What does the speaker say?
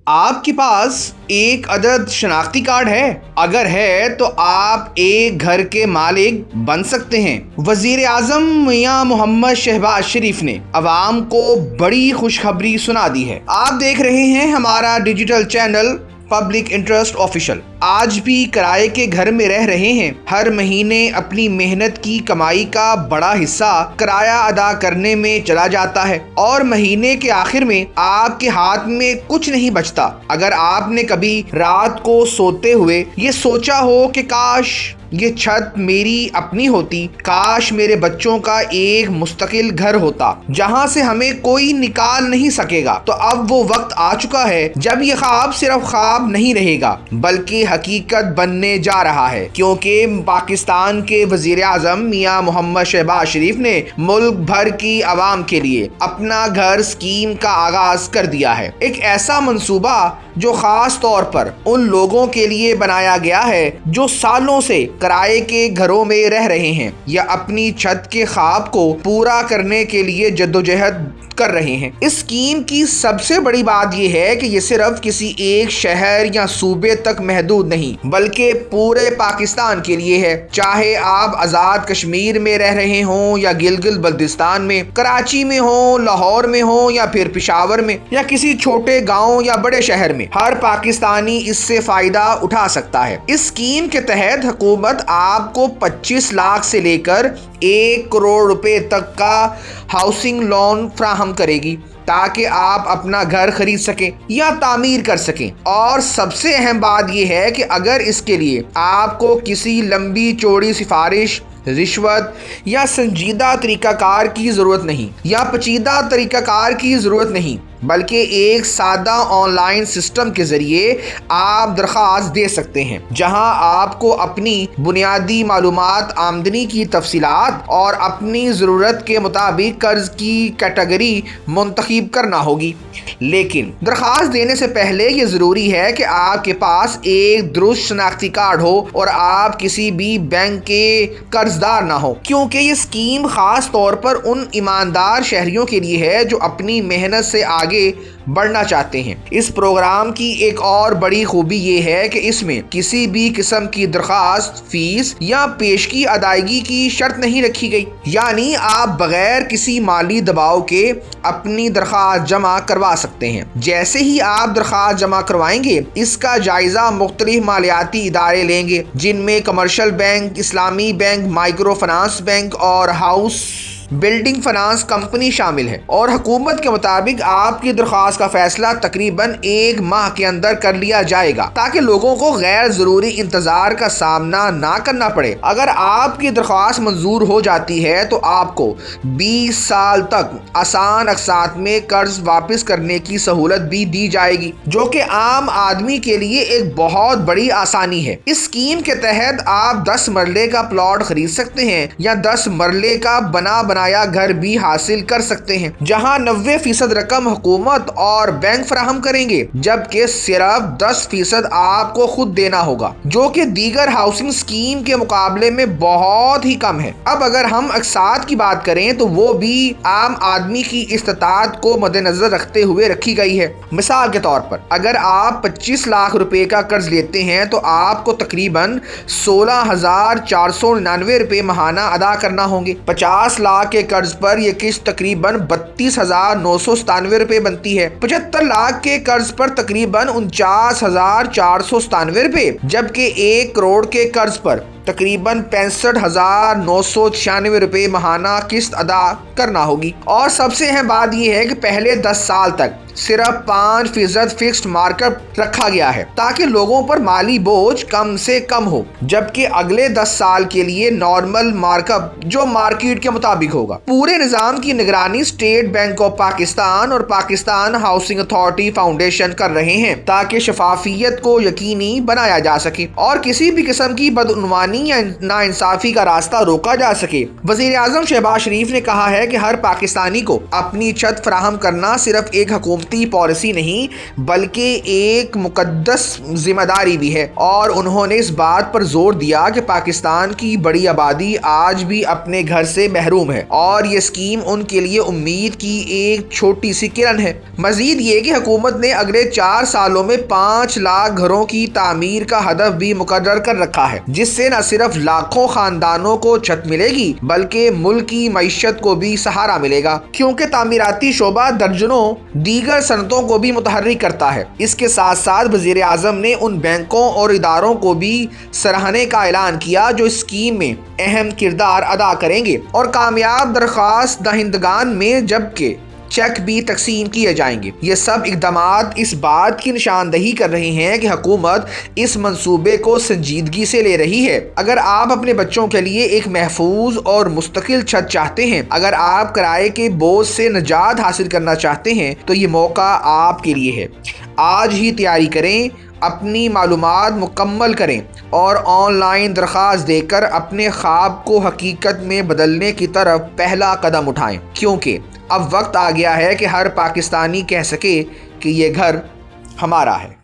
आपके पास एक अदद शनाख्ती कार्ड है? अगर है तो आप एक घर के मालिक बन सकते हैं। वजीर आजम मियां मोहम्मद शहबाज शरीफ ने अवाम को बड़ी खुशखबरी सुना दी है। आप देख रहे हैं हमारा digital channel public interest official. आज भी किराए के घर में रह रहे हैं। हर महीने अपनी मेहनत की कमाई का बड़ा हिस्सा किराया अदा करने में चला जाता है और महीने के आखिर में आपके हाथ में कुछ नहीं बचता। अगर आपने कभी रात को सोते हुए ये सोचा हो कि काश ये छत मेरी अपनी होती, काश मेरे बच्चों का एक मुस्तकिल घर होता जहां से हमें कोई निकाल नहीं सकेगा, तो अब वो वक्त आ चुका है जब ये ख्वाब सिर्फ ख्वाब नहीं रहेगा बल्कि हकीकत बनने जा रहा है। क्योंकि पाकिस्तान के वजीर आजम मियां मोहम्मद शहबाज शरीफ ने मुल्क भर की आवाम के लिए अपना घर स्कीम का आगाज कर दिया है। एक ऐसा मंसूबा जो खास तौर पर उन लोगों के लिए बनाया गया है जो सालों से किराए के घरों में रह रहे हैं या अपनी छत के ख्वाब को पूरा करने के लिए जद्दोजहद कर रहे हैं। इस स्कीम की सबसे बड़ी बात यह है कि ये सिर्फ किसी एक शहर या सूबे तक महदूद नहीं बल्कि पूरे पाकिस्तान के लिए है। चाहे आप आज़ाद कश्मीर में रह रहे हों या गिलगित बल्तिस्तान में, कराची में हो, लाहौर में हो या फिर पेशावर में या किसी छोटे गाँव या बड़े शहर में, हर पाकिस्तानी इससे फायदा उठा सकता है। इस स्कीम के तहत हुकूमत आपको 25 लाख से लेकर 1 करोड़ रुपए तक का हाउसिंग लोन फ्राहम करेगी ताकि आप अपना घर खरीद सकें या तामीर कर सकें। और सबसे अहम बात यह है कि अगर इसके लिए आपको किसी लंबी चौड़ी सिफारिश, रिश्वत या संजीदा तरीकाकार की ज़रूरत नहीं या पेचीदा तरीकाकार की ज़रूरत नहीं, बल्कि एक सादा ऑनलाइन सिस्टम के ज़रिए आप दरख्वास्त दे सकते हैं जहां आपको अपनी बुनियादी मालूमात, आमदनी की तफसीलात और अपनी ज़रूरत के मुताबिक कर्ज की कैटेगरी मुंतखब करना होगी। लेकिन दरख्वास्त देने से पहले ये ज़रूरी है कि आपके पास एक दुरुस्त शनाख्ती कार्ड हो और आप किसी भी बैंक के कर्जदार ना हो, क्योंकि ये स्कीम ख़ास तौर पर उन ईमानदार शहरियों के लिए है जो अपनी मेहनत से आगे बढ़ना चाहते हैं। इस प्रोग्राम की एक और बड़ी खूबी ये है कि इसमें किसी भी किस्म की दरख्वास्त, फीस या पेशगी अदायगी की शर्त नहीं रखी गई, यानी आप बगैर किसी माली दबाव के अपनी दरख्वास्त जमा करवा सकते हैं। जैसे ही आप दरख्वास्त जमा करवाएंगे, इसका जायजा मुख्तलिफ मालियाती इदारे लेंगे जिनमें कमर्शियल बैंक, इस्लामी बैंक, माइक्रो फाइनेंस बैंक और हाउस बिल्डिंग फाइनेंस कंपनी शामिल है। और हुकूमत के मुताबिक आपकी दरख्वास्त का फैसला तकरीबन 1 माह के अंदर कर लिया जाएगा ताकि लोगों को गैर जरूरी इंतजार का सामना ना करना पड़े। अगर आपकी दरख्वास्त मंजूर हो जाती है तो आपको 20 साल तक आसान अक़सात में कर्ज वापस करने की सहूलत भी दी जाएगी, जो कि आम आदमी के लिए एक बहुत बड़ी आसानी है। इस स्कीम के तहत आप 10 मरले का प्लॉट खरीद सकते हैं या 10 मरले का बनाया घर भी हासिल कर सकते हैं, जहां 90% रकम हुकूमत और बैंक फराहम करेंगे, जबकि सिर्फ 10% आपको खुद देना होगा, जो कि दीगर हाउसिंग स्कीम के मुकाबले में बहुत ही कम है। अब अगर हम अक़सात की बात करें तो वो भी आम आदमी की इस्तात को मद्देनजर रखते हुए रखी गई है। मिसाल के तौर पर अगर आप 25 लाख रुपए का कर्ज लेते हैं तो आपको तकरीबन 16,499 रुपए माहाना अदा करना होंगे। 50 लाख के कर्ज पर यह किस्त तकरीबन 32,997 रुपए बनती है। 75 लाख के कर्ज पर तकरीबन 49,497 रुपए, जबकि 1 करोड़ के कर्ज पर तकरीबन 65,996 रुपए माहाना किस्त अदा करना होगी। और सबसे अहम बात यह है कि पहले 10 साल तक सिर्फ 5% फिक्स्ड मार्कअप रखा गया है ताकि लोगों पर माली बोझ कम से कम हो, जबकि अगले 10 साल के लिए नॉर्मल मार्कअप जो मार्केट के मुताबिक होगा। पूरे निज़ाम की निगरानी स्टेट बैंक ऑफ पाकिस्तान और पाकिस्तान हाउसिंग अथॉरिटी फाउंडेशन कर रहे हैं ताकि शफाफियत को यकीनी बनाया जा सके और किसी भी किस्म की बदउनवानी बेईमानी या नाइंसाफ़ी का रास्ता रोका जा सके। वज़ीर आज़म शहबाज शरीफ ने कहा है कि हर पाकिस्तानी को अपनी छत फराहम करना सिर्फ एक हुकूमती पॉलिसी नहीं बल्कि एक मुकद्दस जिम्मेदारी भी है, और उन्होंने इस बात पर जोर दिया कि पाकिस्तान की बड़ी आबादी आज भी अपने घर से महरूम है और ये स्कीम उनके लिए उम्मीद की एक छोटी सी किरण है। मजीद ये कि हुकूमत ने अगले 4 सालों में 5 लाख घरों की तामीर का हदफ भी मुकर्रर कर रखा है, जिससे न सिर्फ लाखों खानदानों को छत मिलेगी बल्कि मुल्क की मईशत को भी सहारा मिलेगा, क्योंकि तामीराती शोबा दर्जनों दीगर सनतों को भी मुतहर्रिक करता है। इसके साथ साथ वज़ीर आज़म ने उन बैंकों और इदारों को भी सराहने का ऐलान किया जो इस स्कीम में अहम किरदार अदा करेंगे और कामयाब दरख्वास्त दहिंदगान में जबकि चेक भी तकसीम किए जाएंगे। ये सब इकदामात इस बात की निशानदही कर रहे हैं कि हुकूमत इस मंसूबे को संजीदगी से ले रही है। अगर आप अपने बच्चों के लिए एक महफूज और मुस्तकिल छत चाहते हैं, अगर आप किराए के बोझ से निजात हासिल करना चाहते हैं, तो ये मौका आपके लिए है। आज ही तैयारी करें, अपनी मालूमात मुकम्मल करें और ऑनलाइन दरख्वास्त देकर अपने ख्वाब को हकीकत में बदलने की तरफ पहला कदम उठाएं, क्योंकि अब वक्त आ गया है कि हर पाकिस्तानी कह सके कि ये घर हमारा है।